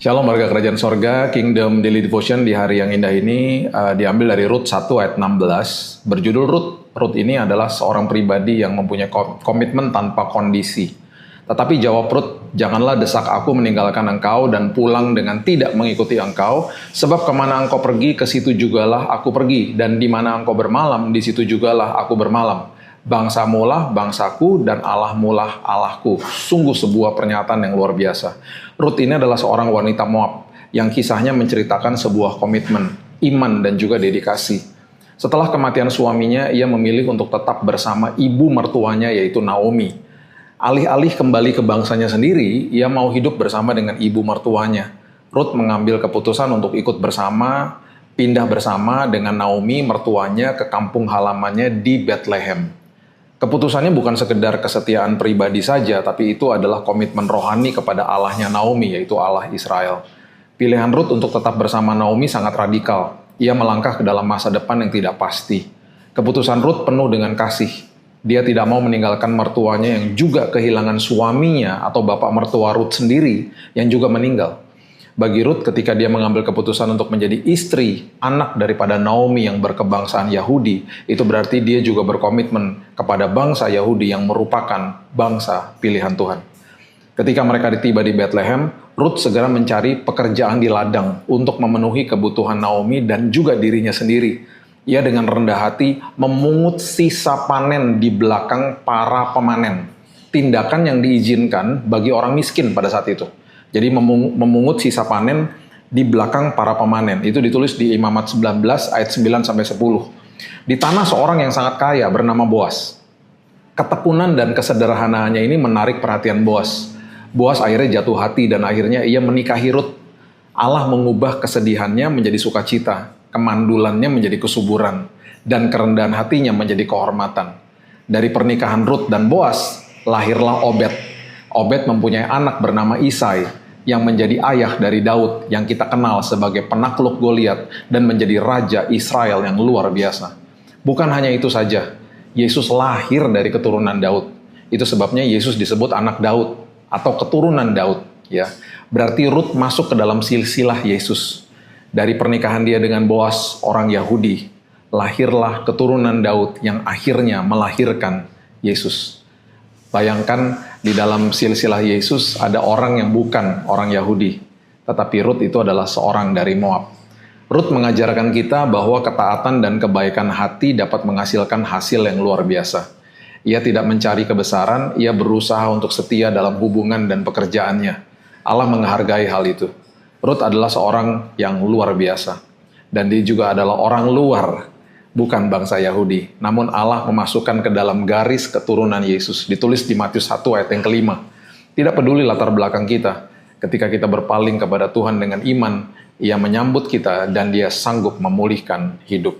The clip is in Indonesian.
Shalom warga kerajaan sorga, Kingdom Daily Devotion di hari yang indah ini diambil dari Rut 1 ayat 16, berjudul Rut. Rut ini adalah seorang pribadi yang mempunyai komitmen tanpa kondisi. Tetapi jawab Rut, janganlah desak aku meninggalkan engkau dan pulang dengan tidak mengikuti engkau, sebab kemana engkau pergi, ke situ jugalah aku pergi, dan di mana engkau bermalam, di situ jugalah aku bermalam. Bangsamu lah bangsaku dan Allahmu lah Allahku. Sungguh sebuah pernyataan yang luar biasa. Rut ini adalah seorang wanita Moab yang kisahnya menceritakan sebuah komitmen, iman dan juga dedikasi. Setelah kematian suaminya, ia memilih untuk tetap bersama ibu mertuanya yaitu Naomi. Alih-alih kembali ke bangsanya sendiri, ia mau hidup bersama dengan ibu mertuanya. Rut mengambil keputusan untuk ikut bersama, pindah bersama dengan Naomi mertuanya ke kampung halamannya di Bethlehem. Keputusannya bukan sekedar kesetiaan pribadi saja, tapi itu adalah komitmen rohani kepada Allahnya Naomi, yaitu Allah Israel. Pilihan Rut untuk tetap bersama Naomi sangat radikal. Ia melangkah ke dalam masa depan yang tidak pasti. Keputusan Rut penuh dengan kasih. Dia tidak mau meninggalkan mertuanya yang juga kehilangan suaminya atau bapak mertua Rut sendiri yang juga meninggal. Bagi Rut, ketika dia mengambil keputusan untuk menjadi istri, anak daripada Naomi yang berkebangsaan Yahudi, itu berarti dia juga berkomitmen kepada bangsa Yahudi yang merupakan bangsa pilihan Tuhan. Ketika mereka tiba di Bethlehem, Rut segera mencari pekerjaan di ladang untuk memenuhi kebutuhan Naomi dan juga dirinya sendiri. Ia dengan rendah hati memungut sisa panen di belakang para pemanen. Tindakan yang diizinkan bagi orang miskin pada saat itu. Jadi memungut sisa panen di belakang para pemanen. Itu ditulis di Imamat 19 ayat 9-10. Di tanah seorang yang sangat kaya bernama Boas. Ketekunan dan kesederhanaannya ini menarik perhatian Boas. Boas akhirnya jatuh hati dan akhirnya ia menikahi Rut. Allah mengubah kesedihannya menjadi sukacita, kemandulannya menjadi kesuburan, dan kerendahan hatinya menjadi kehormatan. Dari pernikahan Rut dan Boas, lahirlah Obed. Obed mempunyai anak bernama Isai, yang menjadi ayah dari Daud yang kita kenal sebagai penakluk Goliat dan menjadi raja Israel yang luar biasa. Bukan hanya itu saja, Yesus lahir dari keturunan Daud. Itu sebabnya Yesus disebut anak Daud atau keturunan Daud. Ya, berarti Rut masuk ke dalam silsilah Yesus. Dari pernikahan dia dengan Boas, orang Yahudi, lahirlah keturunan Daud yang akhirnya melahirkan Yesus. Bayangkan di dalam silsilah Yesus ada orang yang bukan orang Yahudi, tetapi Rut itu adalah seorang dari Moab. Rut mengajarkan kita bahwa ketaatan dan kebaikan hati dapat menghasilkan hasil yang luar biasa. Ia tidak mencari kebesaran, ia berusaha untuk setia dalam hubungan dan pekerjaannya. Allah menghargai hal itu. Rut adalah seorang yang luar biasa, dan dia juga adalah orang luar, bukan bangsa Yahudi. Namun Allah memasukkan ke dalam garis keturunan Yesus. Ditulis di Matius 1 ayat yang kelima. Tidak peduli latar belakang kita. Ketika kita berpaling kepada Tuhan dengan iman, Ia menyambut kita dan Dia sanggup memulihkan hidup.